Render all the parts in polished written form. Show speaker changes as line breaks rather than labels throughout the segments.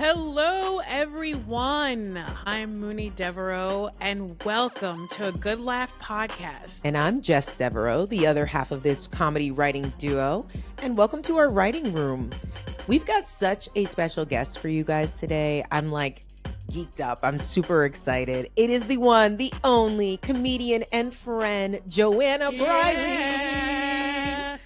Hello, everyone. I'm Moonie Devereaux, and welcome to a Good Laugh podcast.
And I'm Jess Desvarieux, the other half of this comedy writing duo, and welcome to our writing room. We've got such a special guest for you guys today. I'm like geeked up. I'm super excited. It is the one, the only comedian and friend, Joanna Briley.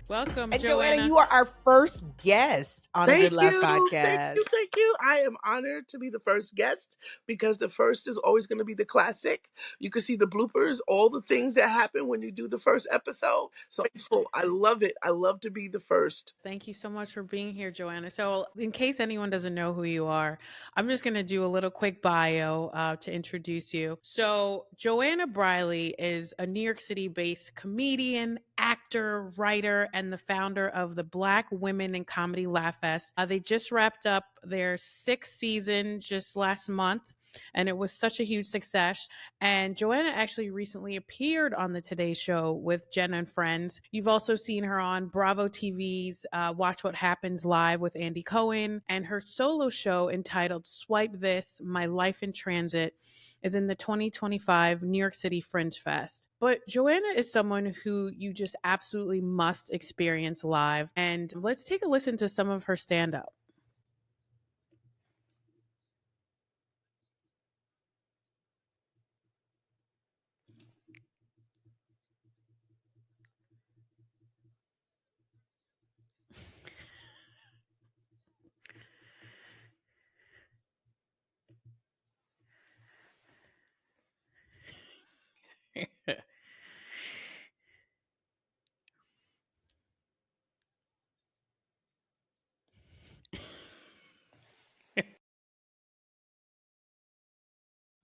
Welcome,
And
Joanna.
Joanna, you are our first guest on a Good Laugh podcast.
Thank you. I am honored to be the first guest because the first is always going to be the classic. You can see the bloopers, all the things that happen when you do the first episode. So grateful. I love it. I love to be the first.
Thank you so much for being here, Joanna. So, in case anyone doesn't know who you are, I'm just going to do a little quick bio to introduce you. So, Joanna Briley is a New York City based comedian, actor, writer, and the founder of the Black Women in Comedy Laugh Fest. They just wrapped up their 6th season just last month, and it was such a huge success. And Joanna actually recently appeared on the Today Show with Jenna and Friends. You've also seen her on Bravo TV's Watch What Happens Live with Andy Cohen, and her solo show entitled Swipe This, My Life in Transit is in the 2025 New York City Fringe Fest. But Joanna is someone who you just absolutely must experience live. And let's take a listen to some of her stand-up.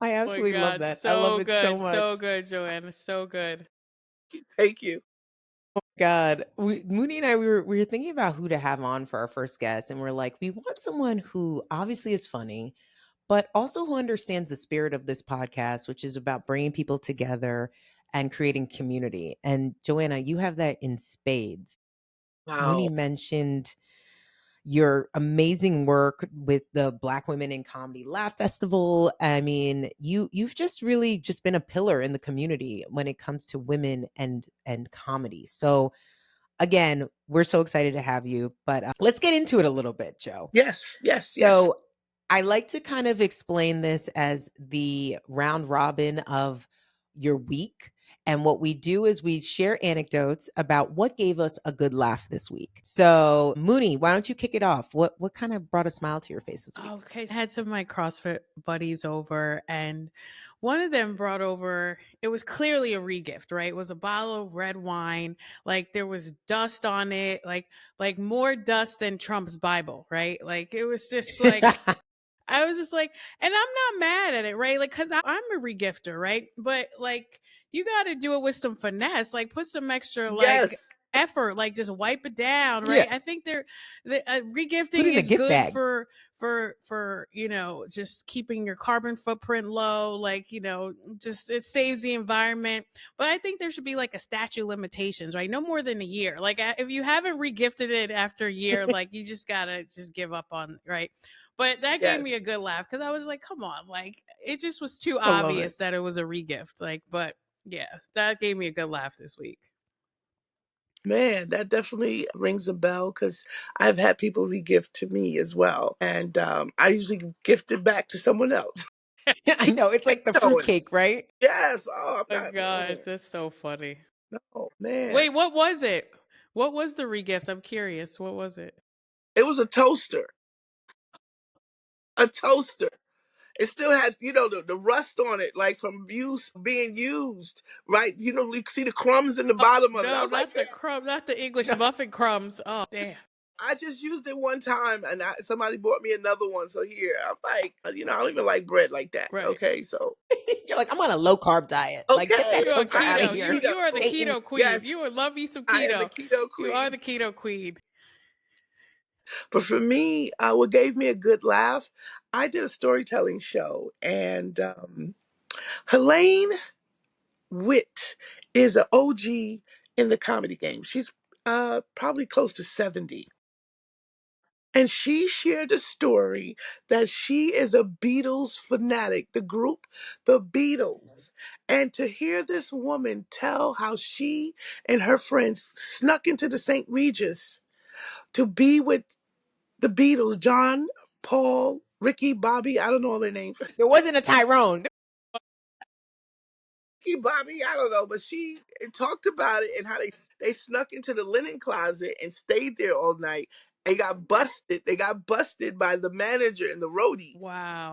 I absolutely love that. I love it so much.
So good, Joanna. So good.
Thank you.
Oh my God. Mooney and I, we were thinking about who to have on for our first guest. And we're like, we want someone who obviously is funny, but also who understands the spirit of this podcast, which is about bringing people together and creating community. And Joanna, you have that in spades. Mooney
Wow.
mentioned your amazing work with the Black Women in Comedy Laugh Festival. I mean, you've just really just been a pillar in the community when it comes to women and comedy. So again, we're so excited to have you, but let's get into it a little bit, Joe.
Yes.
So I like to kind of explain this as the round robin of your week. And what we do is we share anecdotes about what gave us a good laugh this week. So, Mooney, why don't you kick it off? What kind of brought a smile to your face this week?
Okay, I had some of my CrossFit buddies over, and one of them brought over, it was clearly a regift, right? It was a bottle of red wine. Like there was dust on it, like more dust than Trump's Bible, right? Like it was just like I was just like, and I'm not mad at it, right? Like, cause I'm a regifter, right? But like, you got to do it with some finesse, like put some extra like
Yes.
effort, like just wipe it down,
Yeah.
right? I think the
Put
regifting
it in a
is
gift
good
bag.
for just keeping your carbon footprint low, like just it saves the environment. But I think there should be like a statute limitations, right? No more than a year. Like if you haven't regifted it after a year, like you just gotta just give up on, right? But that gave me a good laugh because I was like, come on, like it just was too
I love it.
obvious that it was a regift. Like, but yeah, that gave me a good laugh this week.
Man, that definitely rings a bell because I've had people regift to me as well. And I usually gift it back to someone else.
I know. It's like the
Going.
fruitcake, right?
Yes. Oh, I'm
Oh
not.
gosh, that's so funny.
No, man.
Wait, what was it? What was the regift? I'm curious. What was it?
It was a toaster. A toaster. It still had, the rust on it, like from being used, right? You see the crumbs in the bottom of it. I
No,
was like,
not the crumb, not the English muffin crumbs. Oh damn.
I just used it one time, and somebody bought me another one. So here, I'm like, I don't even like bread like that.
Right.
Okay, so
You're like, I'm on a low carb diet. Like, get
okay,
that
You're on
toaster out of
keto.
here.
You are the
Satan.
keto queen.
Yes.
You would love you some
I am the
keto.
keto queen.
You are the keto queen.
But for me, what gave me a good laugh, I did a storytelling show, and Helene Witt is an OG in the comedy game. She's probably close to 70. And she shared a story that she is a Beatles fanatic, the group, the Beatles. And to hear this woman tell how she and her friends snuck into the St. Regis to be with the Beatles, John, Paul, Ricky, Bobby, I don't know all their names.
There wasn't a Tyrone.
Ricky, Bobby, I don't know, but she talked about it and how they snuck into the linen closet and stayed there all night. They got busted. They got busted by the manager and the roadie.
Wow.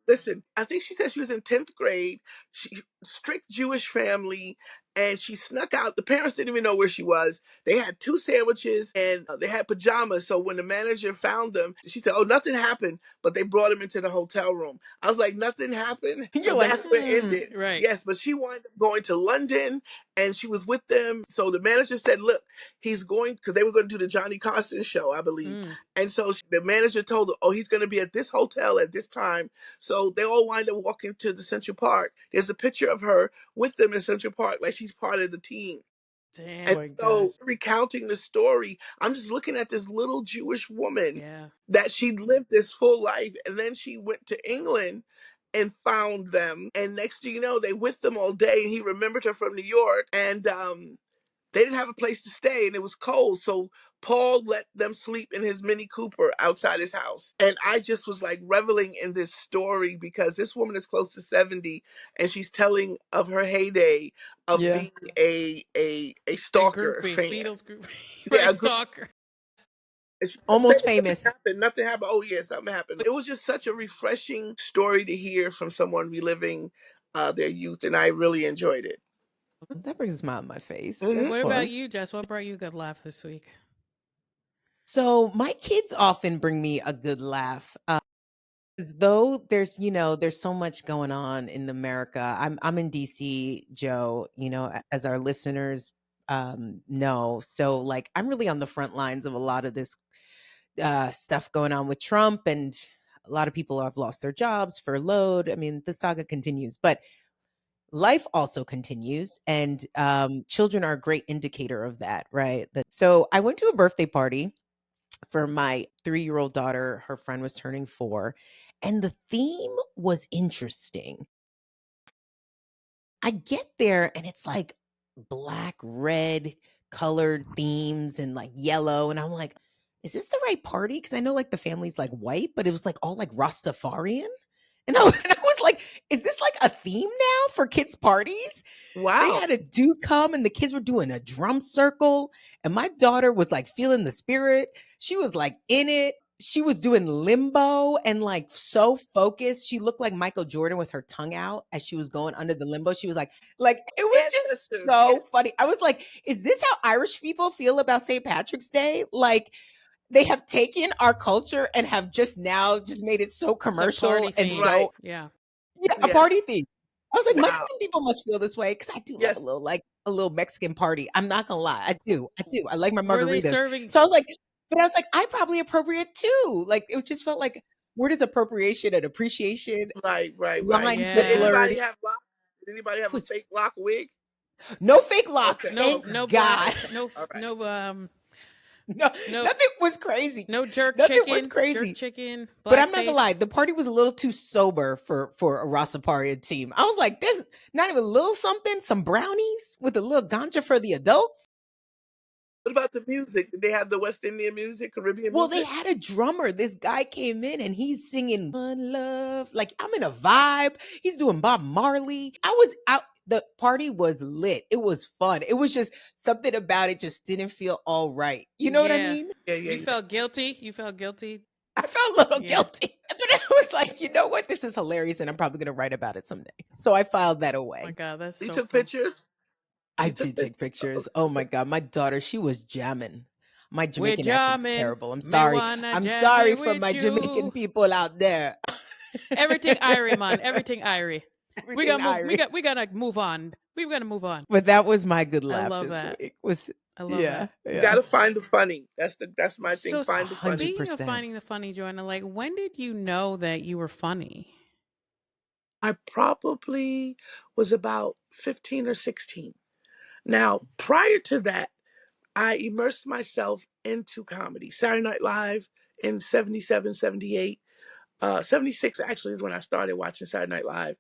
Listen, I think she said she was in 10th grade. She strict Jewish family, and she snuck out. The parents didn't even know where she was. They had 2 sandwiches and they had pajamas. So when the manager found them, she said, "Oh, nothing happened," but they brought him into the hotel room. I was like, "Nothing happened." So
You're like,
that's where it ended.
Right.
Yes, but she wound up going to London, and she was with them. So the manager said, "Look, he's going," because they were going to do the Johnny Carson show, I believe. And so the manager told her, "Oh, he's going to be at this hotel at this time." So they all wind up walking to the Central Park. There's a picture of her with them in Central Park, like she's part of the team.
Damn.
And
oh my gosh.
so recounting the story, I'm just looking at this little Jewish woman
Yeah.
that she lived this full life, and then she went to England and found them. And next thing you know, they with them all day. And he remembered her from New York, and they didn't have a place to stay and it was cold. So Paul let them sleep in his Mini Cooper outside his house. And I just was like reveling in this story because this woman is close to 70 and she's telling of her heyday of
Yeah.
being a
A
stalker
groupie,
fan.
Beatles groupie,
Yeah,
right? Stalker.
and she kept saying
Almost
nothing
famous.
happened, nothing happened. Oh yeah, something happened. It was just such a refreshing story to hear from someone reliving their youth, and I really enjoyed it.
That brings a smile on my face.
Hmm.
That's
What about
fun.
you, Jess? What brought you a good laugh this week?
So my kids often bring me a good laugh. As though there's so much going on in America. I'm in DC, Joe, as our listeners know. So like I'm really on the front lines of a lot of this stuff going on with Trump, and a lot of people have lost their jobs, furloughed. I mean, the saga continues, but life also continues, and children are a great indicator of that, right? So I went to a birthday party for my 3-year-old daughter. Her friend was turning 4, and the theme was interesting. I get there and it's like black, red colored themes and like yellow. And I'm like, is this the right party? Because I know like the family's like white, but it was like all like Rastafarian. And I was like, is this like a theme now for kids' parties? They
Wow.
had a dude come and the kids were doing a drum circle. And my daughter was like feeling the spirit. She was like in it. She was doing limbo and like so focused. She looked like Michael Jordan with her tongue out as she was going under the limbo. She was like it was just
Ancestors, yeah.
so funny. I was like, is this how Irish people feel about St. Patrick's Day? Like they have taken our culture and have just now just made it so
So party
commercial and
theme.
Right.
so
Yeah.
yeah, a
Yes.
party theme. I was like,
Wow.
Mexican people must feel this way because I do love
Yes.
a little Mexican party. I'm not gonna lie, I do, I do. I like my
Were they
margaritas.
serving?
So I was like, but I was like, I probably appropriate too. Like it just felt like where does appropriation and appreciation
Right. Right. Right.
lines get
Did
Yeah.
blurred?
anybody
It
have locks? Did anybody have a
was
fake lock wig?
no fake locks,
Okay.
No,
thank
Okay.
no
God.
black, no,
All right.
no,
No,
no,
nothing was crazy.
no
Nothing was
jerk
crazy.
chicken,
But I'm not gonna
blackface.
lie, the party was a little too sober for a Rastafarian team. I was like, there's not even a little something, some brownies with a little ganja for the adults.
What about the music? Did they have the West Indian music, Caribbean
Well, they
music?
had a drummer. This guy came in and he's singing One Love. Like I'm in a vibe. He's doing Bob Marley. I was out. The party was lit. It was fun. It was just something about it just didn't feel all right. You know what I
Yeah.
mean?
Yeah. Yeah.
You
Yeah.
felt guilty. You felt guilty.
I felt a little
Yeah.
guilty. But I was like, you know what? This is hilarious and I'm probably going to write about it someday. So I filed that
Oh my
away.
God, that's
You
so
took
fun.
pictures.
I
You took
did
pictures.
take pictures. Oh my God. My daughter, she was jamming. My
We're
Jamaican accent's
jamming.
terrible. I'm
Me
sorry.
wanna
I'm
jam
sorry
it
for
with
my Jamaican
you.
people out there.
Everything Irie, man. Everything Irie. We
Everything
gotta move.
Irish.
We gotta move on. We gotta move on.
But that was my good
I
laugh
love
this
that.
week. Was
I love
yeah,
that.
You
yeah.
gotta find the funny. That's my thing.
So
Find the funny.
speaking of
100%.
finding the funny, Joanna, like when did you know that you were funny?
I probably was about 15 or 16. Now, prior to that, I immersed myself into comedy. Saturday Night Live in 77, 78. 76 actually is when I started watching Saturday Night Live.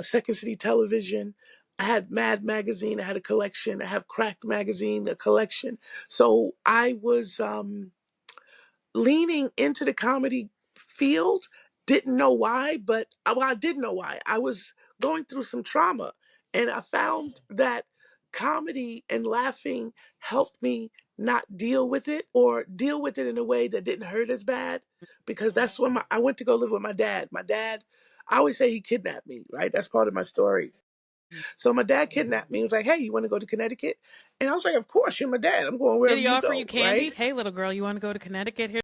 Second City Television. I had Mad Magazine. I had a collection. I have Cracked Magazine, a collection. So I was leaning into the comedy field. Didn't know why, but well, I did know why. I was going through some trauma, and I found that comedy and laughing helped me not deal with it, or deal with it in a way that didn't hurt as bad. Because that's when I went to go live with my dad. My dad, I always say he kidnapped me, right? That's part of my story. So my dad kidnapped me. He was like, "Hey, you want to go to Connecticut?" And I was like, "Of course, you're my dad. I'm going
Did
wherever
he
you
offer you
go, right?"
candy? Hey, little girl, you want to go to Connecticut? Here,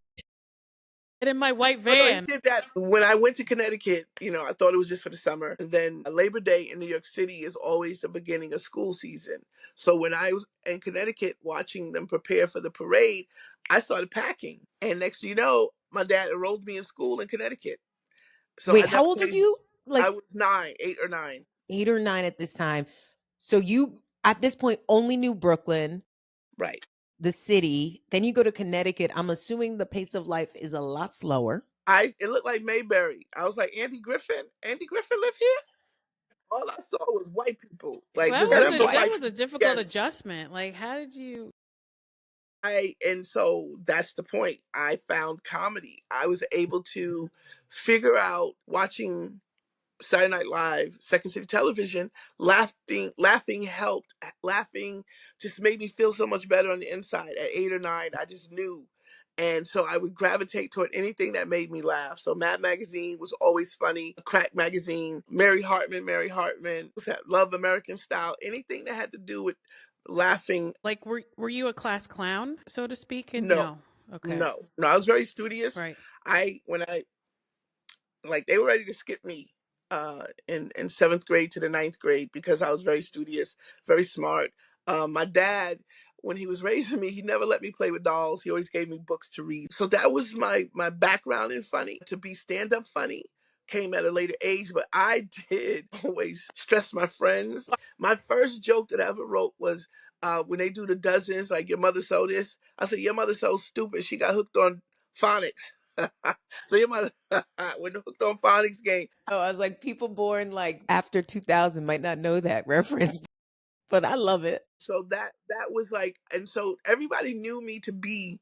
get in my white
Oh no, he
van.
did that when I went to Connecticut. I thought it was just for the summer. And then Labor Day in New York City is always the beginning of school season. So when I was in Connecticut watching them prepare for the parade, I started packing. And next thing you know, my dad enrolled me in school in Connecticut. So
Wait,
at
how
that
old are
point,
you?
I
Like
was 9, 8 or 9.
8 or 9 at this time. So you at this point only knew Brooklyn,
Right.
the city, then you go to Connecticut. I'm assuming the pace of life is a lot slower.
It looked like Mayberry. I was like, Andy Griffin? Andy Griffin live here? All I saw was white people. Like
That
just
was
Very
nothing
a
but
white.
that
white
was a
people.
difficult
Yes.
adjustment. Like, how did you?
And so that's the point. I found comedy. I was able to figure out, watching Saturday Night Live, Second City Television, laughing helped. Laughing just made me feel so much better on the inside. At 8 or 9, I just knew. And so I would gravitate toward anything that made me laugh. So Mad Magazine was always funny. Crack Magazine, Mary Hartman, what's that? Love American Style, anything that had to do with laughing.
Like, were you a class clown, so to speak? And
No,
no, okay,
no, I was very studious.
right.
When I like, they were ready to skip me in seventh grade to the ninth grade because I was very studious, very smart. My dad, when he was raising me, he never let me play with dolls. He always gave me books to read. So that was my background in funny. To be stand up funny came at a later age, but I did always stress my friends. My first joke that I ever wrote was when they do the dozens, like, your mother so this. I said, your mother's so stupid, she got hooked on phonics. So your mother when the hooked on phonics game.
Oh, I was like, people born like after 2000 might not know that reference, but I love it.
So that was like, and so everybody knew me to be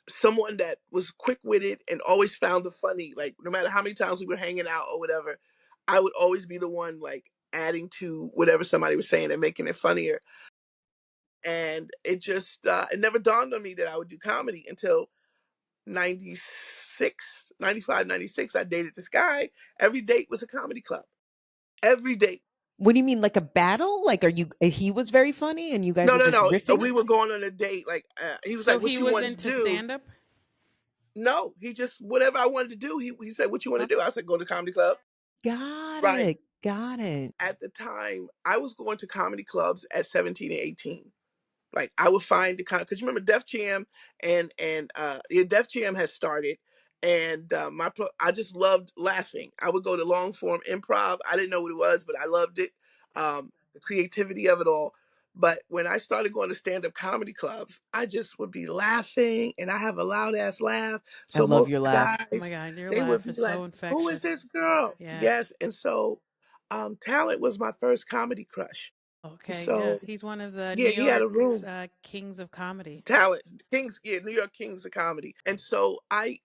someone that was quick witted and always found it funny. Like, no matter how many times we were hanging out or whatever, I would always be the one, like, adding to whatever somebody was saying and making it funnier. And it just it never dawned on me that I would do comedy until 96, 95, 96. I dated this guy. Every date was a comedy club. Every date.
What do you mean, like a battle? Like, are you? He was very funny, and you guys
No,
were
no,
just
no.
riffing.
We were going on a date. Like, he was
So
like,
he
"What you
was
wanted to
into
do?"
stand up.
No, he just, whatever I wanted to do. He said, "What you want to
Oh,
do?" I said, "Go to comedy club."
Got
Right.
it. Got it.
At the time, I was going to comedy clubs at 17 and 18. Like, I would find the kind, because you remember Def Jam, and yeah, Def Jam has started, and I just loved laughing. I would go to long form improv. I didn't know what it was, but I loved it. The creativity of it all. But when I started going to stand up comedy clubs, I just would be laughing, and I have a loud ass laugh.
I
So
love
most
your
of the
laugh.
oh my
guys,
God, your
they would
laugh
be
is
like,
so
"Who is
infectious.
this girl?"
Yeah.
Yes, and so Talent was my first comedy crush.
Okay. Yeah.
So
He's one of the New
yeah, he had a
York's
room.
kings of comedy.
Talent, Kings, yeah, New York Kings of comedy. And so I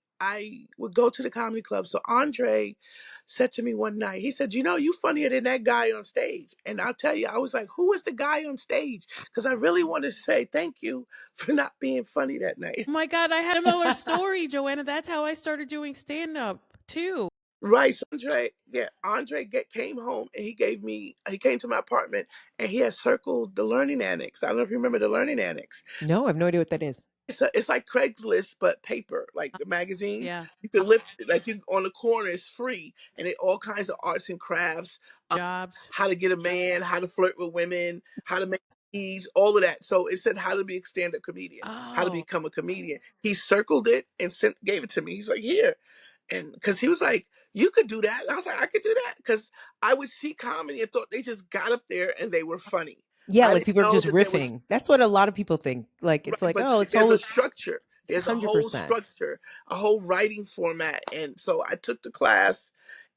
would go to the comedy club. So Andre said to me one night, he said, you funnier than that guy on stage. And I'll tell you, I was like, who is the guy on stage? Because I really want to say thank you for not being funny that night.
Oh my God, I had a similar story, Joanna. That's how I started doing stand up too.
Right. So Andre came home, and he came to my apartment, and he had circled the Learning Annex. I don't know if you remember the Learning Annex.
No, I have no idea what that is.
It's like Craigslist but paper, like
Uh,
the magazine.
Yeah.
You can lift it, like, you on the corner, it's free, and it all kinds of arts and crafts,
Jobs.
how to get a man, how to flirt with women, how to make keys, all of that. So it said how to be a stand-up comedian, how to
Oh,
become a comedian. He circled it and gave it to me. He's like, here, and because he was like, you could do that. And I was like, I could do that, because I would see comedy and thought they just got up there and they were funny.
Yeah,
I
like
didn't
people are
know
just
that there was
riffing. That's what a lot of people think. Like it's
right,
like,
but
oh, it's
there's a
all
structure. There's a whole
100%.
structure, a whole writing format. And so I took the class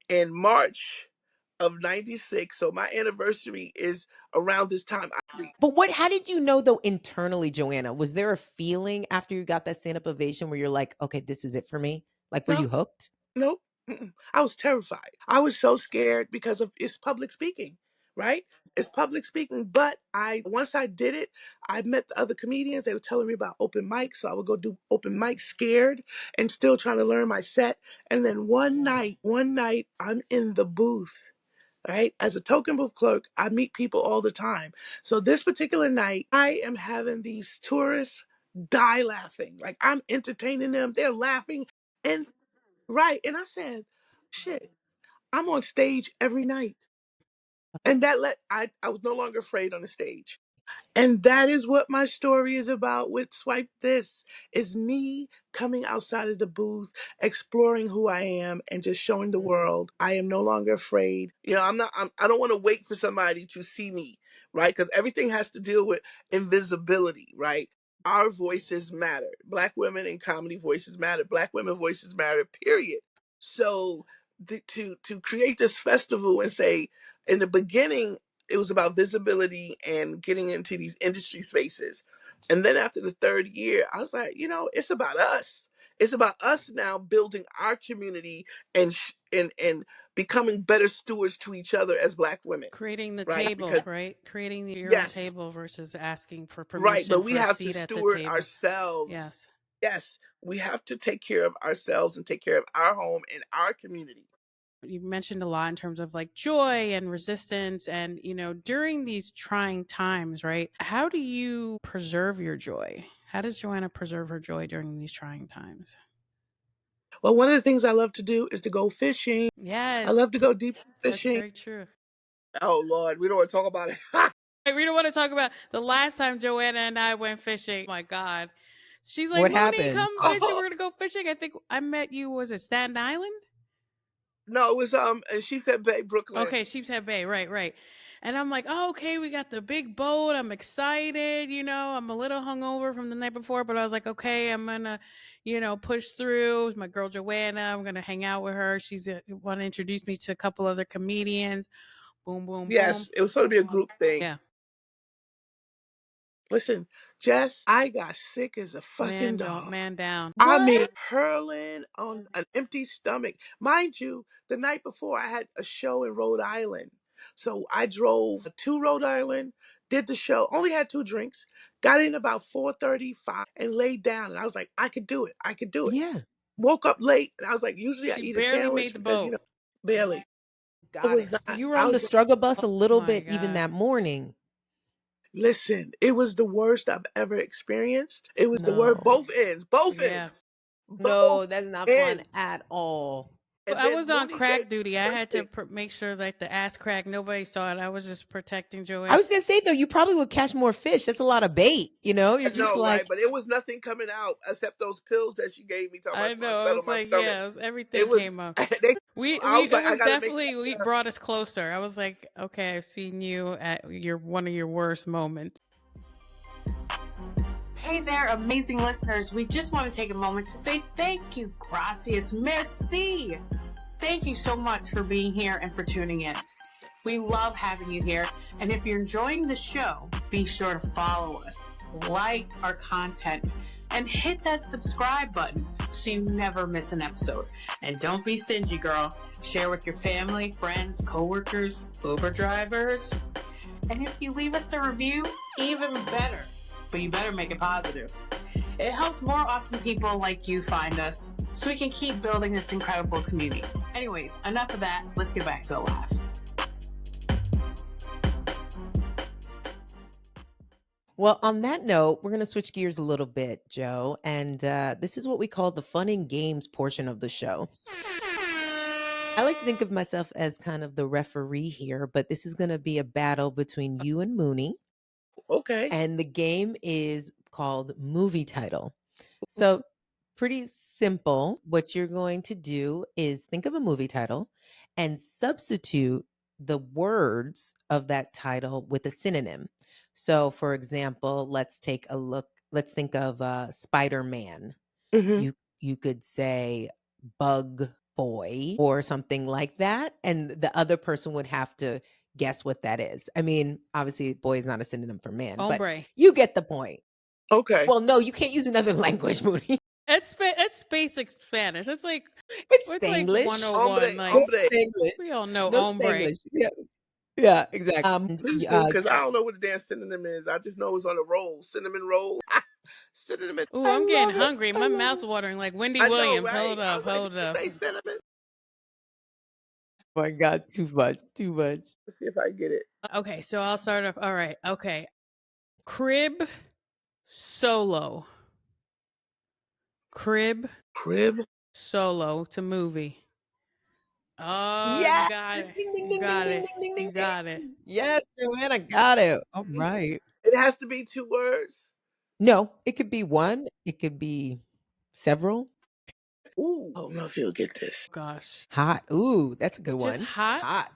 in March of 96. So my anniversary is around this time.
But how did you know though internally, Joanna? Was there a feeling after you got that stand-up ovation where you're like, okay, this is it for me? Like, were
No,
you hooked?
nope. I was terrified. I was so scared because of it's public speaking, right? It's public speaking. But once I did it, I met the other comedians. They were telling me about open mics. So I would go do open mics scared and still trying to learn my set. And then one night I'm in the booth, right? As a token booth clerk, I meet people all the time. So this particular night, I am having these tourists die laughing. Like I'm entertaining them. They're laughing. And right. And I said, shit, I'm on stage every night. And I was no longer afraid on the stage. And that is what my story is about with Swipe This is me coming outside of the booth, exploring who I am and just showing the world I am no longer afraid. I don't want to wait for somebody to see me, right? Because everything has to deal with invisibility, right? Our voices matter. Black women in comedy voices matter. Black women voices matter, period. So to create this festival and say, in the beginning, it was about visibility and getting into these industry spaces. And then after the third year, I was like, it's about us. It's about us now building our community and becoming better stewards to each other as Black women,
Creating the
right?
table,
Because
right? Creating your own
yes,
table versus asking for
right,
permission
but we
for a
have to
seat at the
steward
table.
ourselves.
Yes.
Yes, we have to take care of ourselves and take care of our home and our community.
You mentioned a lot in terms of like joy and resistance and during these trying times, right? How do you preserve your joy? How does Joanna preserve her joy during these trying times?
Well, one of the things I love to do is to go fishing. I
Yes,
love to go deep sea
that's
fishing.
very true.
Oh Lord, we don't want to talk about it.
Like, we don't want to talk about the last time Joanna and I went fishing. Oh my God. She's like,
What
Mooney,
happened?
come fishing.
Oh
We're going to go fishing. I think I met you, was it Staten Island?
no, it was she said Bay, Brooklyn.
Okay, Sheepshead Bay, right, right. And I'm like, oh, okay, we got the big boat. I'm excited. I'm a little hungover from the night before, but I was like, okay, I'm gonna, push through. My girl Joanna, I'm gonna hang out with her. She's want to introduce me to a couple other comedians. Boom, boom, boom.
Yes, it was supposed to be a group thing.
Yeah,
Listen, Jess, I got sick as a fucking
man, don't
dog.
man down.
I mean,
What?
hurling on an empty stomach. Mind you, the night before I had a show in Rhode Island. So I drove to Rhode Island, did the show, only had 2 drinks, got in about 4:35 and laid down. And I was like, I could do it. I could do it.
Yeah.
Woke up late and I was like, usually I
She
eat a
barely
sandwich
made the
because,
boat.
barely. It
Got
was
it. So
not.
you were
I
on the
was
struggle bus a
Oh
little
my
bit even
God.
that morning.
Listen, it was the worst I've ever experienced. It was the worst,
No.
both
Yeah.
ends, both
No, that's not fun
ends.
at all.
And
I
then
was on
Mooney gave
crack
me
duty. I had to
something.
make sure that the ass crack nobody saw it. I was just protecting
I
Joanne.
was gonna say though, you probably would catch more fish. That's a lot of bait, you know? You're
I
just
know, right?
like,
But it was nothing coming out except those pills that she gave me, talking about
I
it's gonna
know. It
settle
was
my
like,
stomach.
yeah, everything
It was
came up.
they. I
We
was
it
like, I
was
gotta make it
definitely,
up to
we
her.
brought us closer. I was like, okay, I've seen you at your one of your worst moments.
Hey there, amazing listeners. We just want to take a moment to say thank you, gracias, merci. Thank you so much for being here and for tuning in. We love having you here. And if you're enjoying the show, be sure to follow us, like our content, and hit that subscribe button so you never miss an episode. And don't be stingy, girl. Share with your family, friends, coworkers, Uber drivers. And if you leave us a review, even better. But you better make it positive. It helps more awesome people like you find us so we can keep building this incredible community. Anyways, enough of that. Let's get back to the laughs.
well, on that note, we're gonna switch gears a little bit, Joe. And this is what we call the fun and games portion of the show. I like to think of myself as kind of the referee here, but this is gonna be a battle between you and Mooney.
Okay.
And the game is called movie title. So, pretty simple. What you're going to do is think of a movie title and substitute the words of that title with a synonym. So, for example, let's take a look. Let's think of Spider Man.
Hmm.
You could say bug boy or something like that, and the other person would have to guess what that is. I mean, obviously, boy is not a synonym for man, but
Hombre.
you get the point.
Okay.
Well, no, you can't use another language, Mooney.
It's basic Spanish.
It's
It's like
Spanglish.
101.
Hombre,
No
Like
hombre.
Spanglish.
we all know
No
hombre.
Spanglish. Yeah, yeah, exactly.
Please do, because I don't know what the damn synonym is. I just know it's on a roll. Cinnamon roll. Cinnamon.
Ooh,
I
I'm getting
love it.
hungry.
I
My
love
mouth's
it.
watering like Wendy
I know,
Williams.
right?
Hold
I
up,
was like,
hold
did you
up.
say cinnamon?
Oh my God, too much, too much.
Let's see if I get it.
Okay, so I'll start off. All right. Okay. Crib solo. Crib
Crib.
solo to movie. Oh, you
Yes!
got
Ding,
it.
ding,
You
ding, ding,
got
ding,
it.
ding, ding,
You
ding,
got it.
ding. Yes, Joanna got it. All right.
It has to be 2 words.
No, it could be one, it could be several.
Ooh. I don't know if you'll get this.
Gosh.
Hot. Ooh, that's a good
Just
one.
hot?
Hot.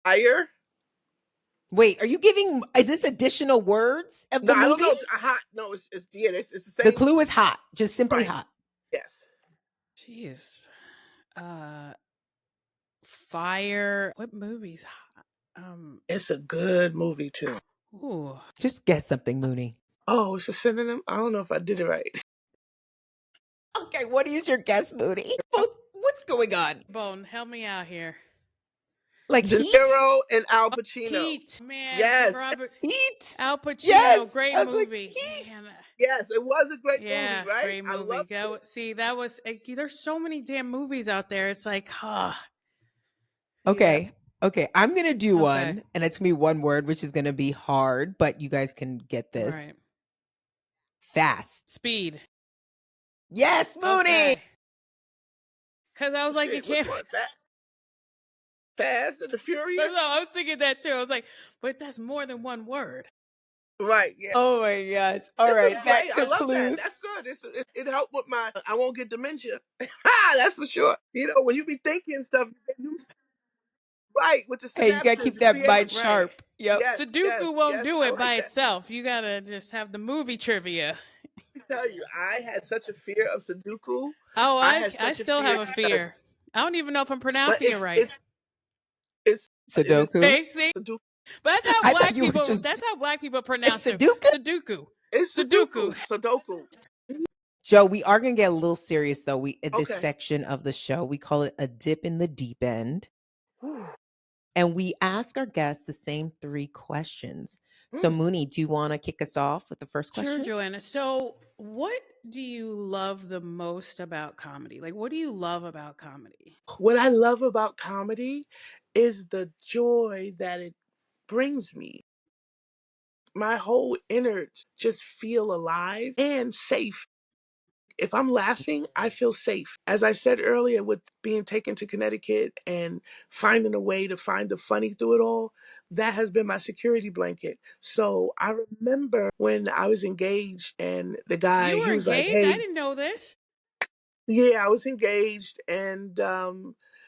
Fire?
Wait, are you giving is this additional words of
No,
the
I don't
movie?
know. Hot. No, it's yeah, it's the
The
same.
clue is hot, just simply
Right.
hot.
Yes.
Jeez. Uh Fire. What movie's hot?
It's a good movie too.
Ooh.
Just guess something, Mooney.
Oh, it's a synonym? I don't know if I did it right.
Okay, what is your guess, Mooney? What's going on?
Bone, help me out here.
Like
De
heat?
Niro and Al Pacino.
Heat. Man,
Yes.
Robert
Heat?
Al Pacino,
Yes.
great
I was like,
movie.
heat.
Man.
Yes, it was a great movie,
Yeah,
right?
great
I
movie.
loved it.
That was there's so many damn movies out there. It's like,
Yeah.
Okay. Okay. I'm gonna do
okay.
one, and it's gonna be one word, which is gonna be hard, but you guys can get
All
this.
right.
Fast.
Speed.
Yes, Mooney.
Okay. Cause I was like, it
Shit, which
can't.
one? Fast and the Furious?
So I was thinking that too. I was like, but that's more than one word.
Right, yeah.
Oh my gosh. All
This
right.
is
That
great. I love that. That's
concludes.
good. It helped with my, I won't get dementia. That's for sure. You know, when you be thinking stuff, you get new, right, with the
Hey, you gotta
synapses,
keep
the
that mind
creative.
Right.
sharp. Yep.
Yes,
Sudoku
yes,
won't
yes.
do
I
it
like
by
that.
itself. You gotta just have the movie trivia.
Let me tell you, I had such a fear of Sudoku.
Oh,
I had
I
such a
still
fear
have a
because,
fear. I don't even know if I'm
but
pronouncing it
it's
right.
it's it's it is
Sudoku.
Hey, see?
Sudoku.
But
I thought you were just
that's how black people
it's
pronounce it.
Sudoku.
Sudoku.
It's
Sudoku.
Sudoku.
Joe, we are gonna get a little serious though. We at this
Okay.
section of the show, we call it a dip in the deep end.
Whew.
And we ask our guests the same three questions. So,
Mm.
Mooney, do you want to kick us off with the first
Sure,
question?
Joanna. So, what do you love the most about comedy? Like, what do you love about comedy?
What I love about comedy is the joy that it brings me. My whole innards just feel alive and safe. If I'm laughing, I feel safe. As I said earlier, with being taken to Connecticut and finding a way to find the funny through it all, that has been my security blanket. So I remember when I was engaged and the guy,
You
he
were
was like,
engaged? I
hey,
didn't know this.
yeah, I was engaged and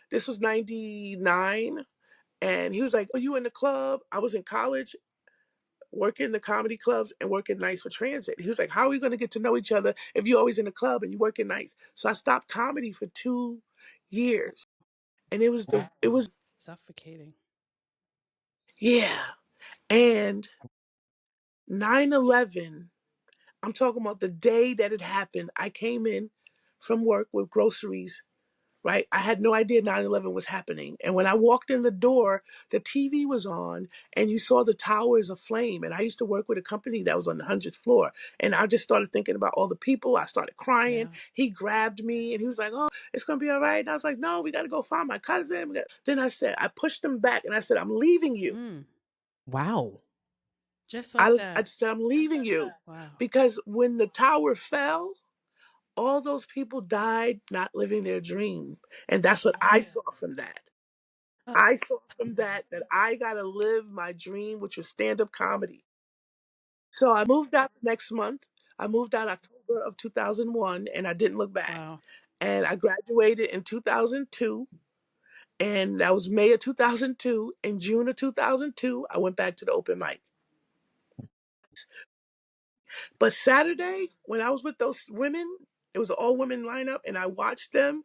this was 99. And he was like, oh, you in the club? I was in college working the comedy clubs and working nights for transit. He was like, how are we going to get to know each other if you're always in the club and you working nights? So I stopped comedy for 2 years. And it was,
Suffocating.
yeah. And 9/11, I'm talking about the day that it happened. I came in from work with groceries, right? I had no idea 9/11 was happening. And when I walked in the door, the TV was on and you saw the towers aflame. And I used to work with a company that was on the 100th floor. And I just started thinking about all the people. I started crying.
Yeah.
He grabbed me and he was like, oh, it's going to be all right. And I was like, no, we got to go find my cousin. Then I pushed him back and I said, I'm leaving you.
Mm,
Wow.
just like
I
that.
just said, I'm leaving you.
Wow.
Because when the tower fell, all those people died not living their dream. And that's what I saw from that. I saw from that I gotta live my dream, which was stand-up comedy. So I moved out the next month. I moved out October of 2001 and I didn't look back.
Wow.
And I graduated in 2002 and that was May of 2002. In June of 2002, I went back to the open mic. But Saturday, when I was with those women, it was an all women lineup, and I watched them.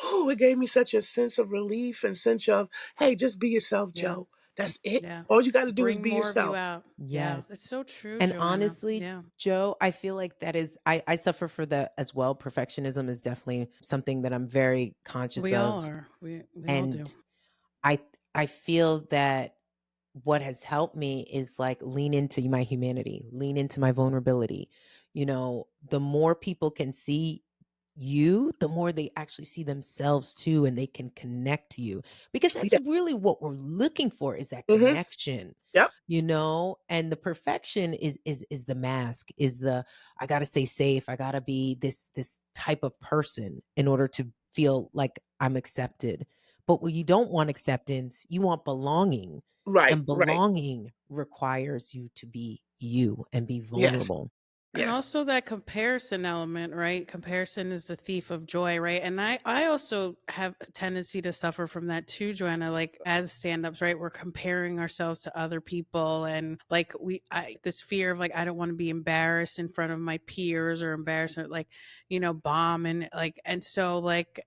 Oh, it gave me such a sense of relief and sense of, hey, just be yourself,
Yeah.
Joe. That's it.
Yeah.
All you got to do is
Bring
be
more of you
yourself.
out. Yeah. It's
Yes.
so true,
And
Joanna.
honestly,
Yeah.
Joe, I feel like that is I suffer for that as well. Perfectionism is definitely something that I'm very conscious
We all
of.
are. We all do.
And I I feel that what has helped me is like lean into my humanity, lean into my vulnerability. The more people can see you, the more they actually see themselves too, and they can connect to you, because that's
Yeah.
really what we're looking for, is that
Hmm.
connection.
Yep.
And the perfection is the mask, is the, I got to stay safe, I got to be this type of person in order to feel like I'm accepted. But when you don't want acceptance, you want belonging,
Right.
and
Right.
belonging requires you to be you and be
Yes.
vulnerable.
And
Yes.
also that comparison element, right? Comparison is the thief of joy, right? And I also have a tendency to suffer from that too, Joanna. Like as stand-ups, right? We're comparing ourselves to other people, and like this fear of like I don't want to be embarrassed in front of my peers, or embarrassed, or like, bomb, and like, and so like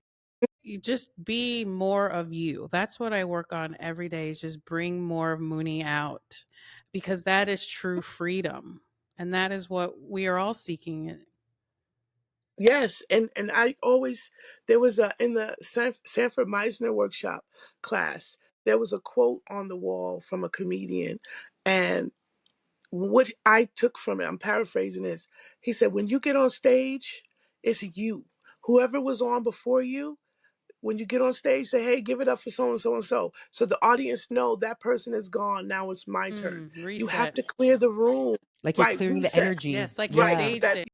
you just be more of you. That's what I work on every day, is just bring more of Mooney out, because that is true freedom. And that is what we are all seeking.
Yes. And I always, there was a, in the Sanford Meisner workshop class, there was a quote on the wall from a comedian. And what I took from it, I'm paraphrasing this. He said, when you get on stage, it's you. Whoever was on before you, when you get on stage, say, hey, give it up for so and so and so. So the audience know that person is gone. Now it's my turn. You have
Reset.
to clear the room.
Like you're
Right.
clearing the
Reset.
energy.
Yes, like you
Right. So
Yeah.
staged
that
it.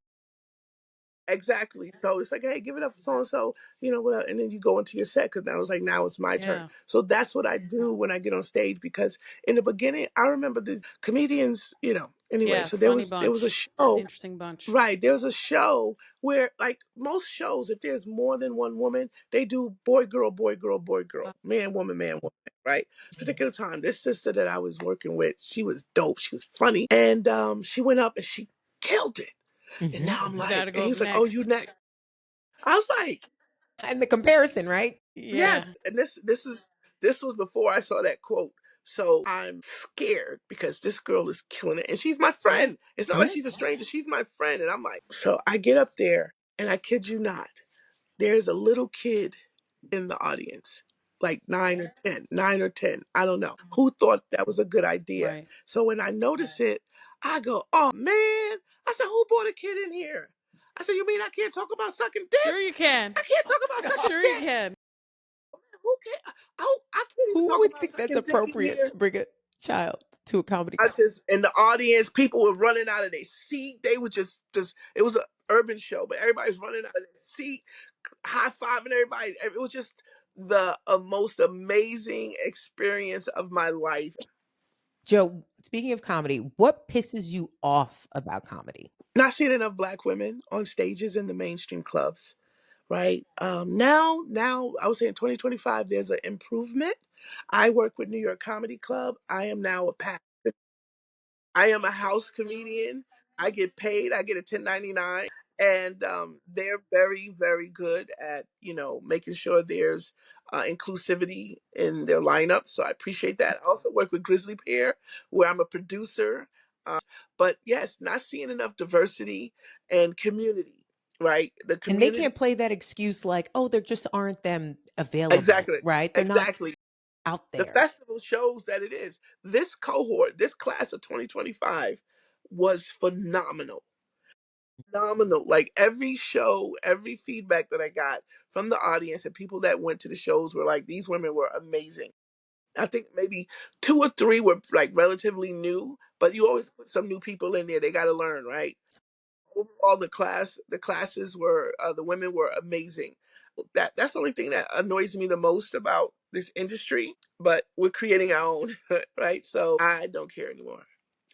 exactly. So it's like, hey, give it up for so and so, what, and then you go into your set, because now it's like, now it's my turn.
Yeah.
So that's what I do when I get on stage, because in the beginning, I remember these comedians, anyway.
Yeah.
So there
Funny
was a
bunch.
show.
Interesting bunch.
Right. There's a show where, like most shows, if there's more than one woman, they do boy, girl, boy, girl, boy, girl,
Uh,
man, woman, right? This particular time, this sister that I was working with, she was dope. She was funny. And she went up and she killed it. And
Hmm.
now I'm
you
like,
got to
and
go
he
up
was like, oh, you
next.
next. I was like,
And the comparison, right?
Yeah.
yes. And this was before I saw that quote. So I'm scared because this girl is killing it. And she's my
Yeah.
friend. It's not like she's
Yes.
a stranger. She's my friend. And I'm like, so I get up there, and I kid you not, there's a little kid in the audience, like 9 or 10. I don't know. Who thought that was a good idea?
Right.
So when I notice it, I go, oh man. I said, who brought a kid in here? I said, you mean I can't talk about sucking
Sure
dick?
you can.
I can't talk about sucking
Sure you
dick.
can.
Who can I can't even
Who
talk
would
about
think that's
sucking dick in
appropriate
here.
to bring a child to a comedy
I
club?
just in the audience, people were running out of their seat. They were just it was an urban show, but everybody's running out of their seat, high fiving everybody. It was just the most amazing experience of my life.
Joe, speaking of comedy, what pisses you off about comedy?
Not seeing enough black women on stages in the mainstream clubs, right? Now I would say in 2025 there's an improvement. I work with New York Comedy Club. I am now a pass. I am a house comedian. I get paid. I get a 1099, and they're very, very good at making sure there's inclusivity in their lineup. So I appreciate that. I also work with Grizzly Pear, where I'm a producer. But yes, not seeing enough diversity and community. Right, the
And they
community.
can't play that excuse like, oh, there just aren't them available,
Exactly,
right? They're not
exactly.
out
The
there.
festival shows that it is. This cohort, this class of 2025 was phenomenal. Phenomenal. Like every show, every feedback that I got from the audience and people that went to the shows were like, these women were amazing. I think maybe two or three were like relatively new, but you always put some new people in there. They got to learn, right? Overall, the classes were, the women were amazing. That's the only thing that annoys me the most about this industry, but we're creating our own, right? So I don't care anymore.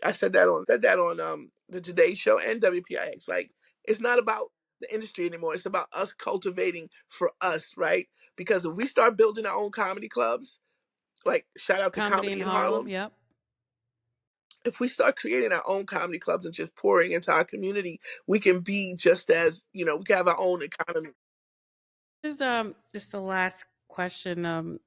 I said that on the Today Show and WPIX. Like it's not about the industry anymore. It's about us cultivating for us, right? Because if we start building our own comedy clubs, like shout out to
Comedy in
Comedy in
Harlem.
Harlem,
Yep.
if we start creating our own comedy clubs and just pouring into our community, we can be just as, we can have our own economy.
This is just the last question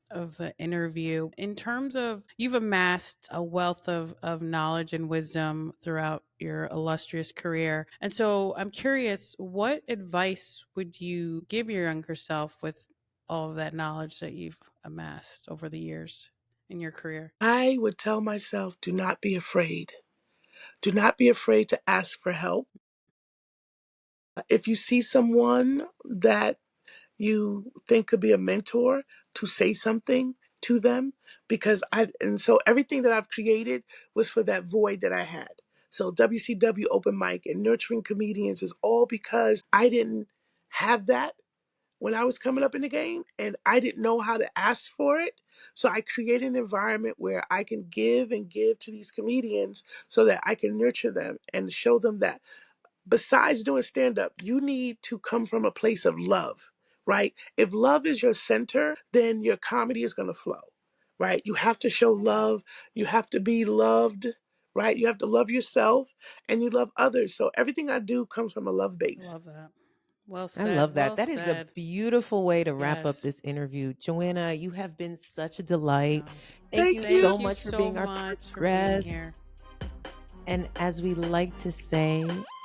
of the interview. In terms of, you've amassed a wealth of knowledge and wisdom throughout your illustrious career. And so I'm curious, what advice would you give your younger self with all of that knowledge that you've amassed over the years in your career?
I would tell myself, do not be afraid. Do not be afraid to ask for help. If you see someone that you think could be a mentor, to say something to them, and so everything that I've created was for that void that I had. So WCW open mic and nurturing comedians is all because I didn't have that when I was coming up in the game, and I didn't know how to ask for it. So I created an environment where I can give and give to these comedians so that I can nurture them and show them that besides doing stand up, you need to come from a place of love, right? If love is your center, then your comedy is going to flow, right? You have to show love. You have to be loved, right? You have to love yourself and you love others. So everything I do comes from a love
I
base.
love that. Well
I
said.
love that.
Well
That is a
said.
beautiful way to wrap up
Yes.
this interview. Joanna, you have been such a delight.
Yeah.
Thank you
Thank you.
so
Thank you
much for
so
being our
much
first
for being
guest.
here.
And as we like to say,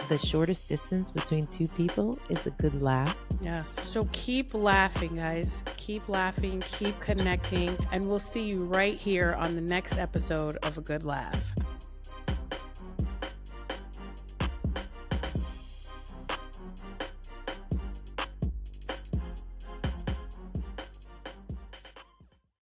the shortest distance between two people is a good laugh.
Yes. So keep laughing, guys. Keep laughing, keep connecting, and we'll see you right here on the next episode of A Good Laugh.